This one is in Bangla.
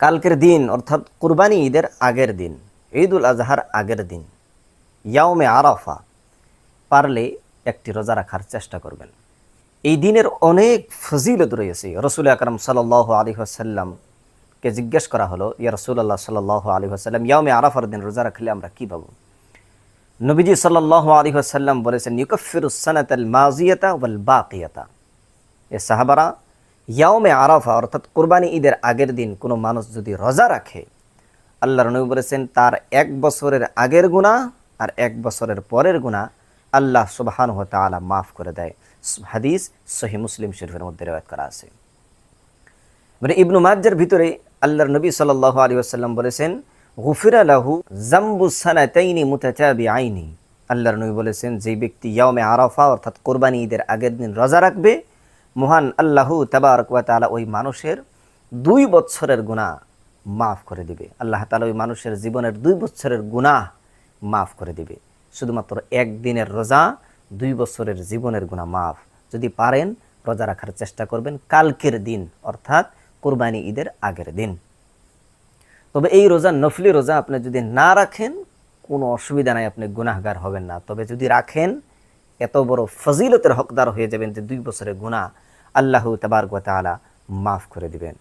কালকের দিন অর্থাৎ কুরবানি ঈদের আগের দিন, ঈদুল আজহার আগের দিন, ইয়াউমে আরাফা, পারলে একটি রোজা রাখার চেষ্টা করবেন। এই দিনের অনেক ফজিলত রয়েছে। রসুল আকরাম সাল্লাল্লাহু আলাইহি ওয়াসাল্লামকে জিজ্ঞেস করা হলো, ইয়া রাসূলুল্লাহ সাল্লাল্লাহু আলাইহি ওয়াসাল্লাম, ইয়াউমে আরাফার দিন রোজা রাখলে আমরা কি পাবো? নবীজি সাল্লাল্লাহু আলাইহি ওয়াসাল্লাম বলেছেন, ইউকাফিরুস সানাতাল মাজিয়াতা ওয়াল বাকিয়াতা। এ সাহাবারা, ইয়াউমে আরাফা অর্থাৎ কুরবানি ঈদের আগের দিন কোনো মানুষ যদি রোজা রাখে, আল্লাহর নবী বলেছেন তার 1 বছরের আগের গুনাহ আর 1 বছরের পরের গুনাহ আল্লাহ সুবহানাহু ওয়া তাআলা মাফ করে দেয়। হাদিস সহিহ মুসলিম শরীফের মধ্যে riwayat করা আছে। মানে ইবনু মাজ্জার ভিতরে আল্লাহর নবী সাল্লাল্লাহু আলাইহি ওয়াসাল্লাম বলেছেন, গুফিরা লাহু যামবু সানাতাইনি মুতাতাবিআইনি। আল্লাহর নবী বলেছেন, যে ব্যক্তি ইয়াউমে আরাফা অর্থাৎ কুরবানি ঈদের আগের দিন রোজা রাখবে, মহান আল্লাহু তাবারক ওয়া তাআলা ওই মানুষের 2 বছরের গুনাহ মাফ করে দিবে। আল্লাহ তাআলা ওই মানুষের জীবনের 2 বছরের গুনাহ মাফ করে দিবে। শুধুমাত্র একদিনের রোজা 2 বছরের জীবনের গুনাহ মাফ। যদি পারেন রোজা রাখার চেষ্টা করবেন কালকের দিন অর্থাৎ কুরবানি ঈদের আগের দিন। তবে এই রোজা নফলি রোজা আপনি যদি না রাখেন কোনো অসুবিধা নাই, আপনি গুনাহগার হবেন না। তবে যদি রাখেন এত বড় ফজিলতের হকদার হয়ে যাবেন যে 2 বছরের গুনাহ আল্লাহু তাবারক ওয়া তাআলা মাফ করে দিবেন।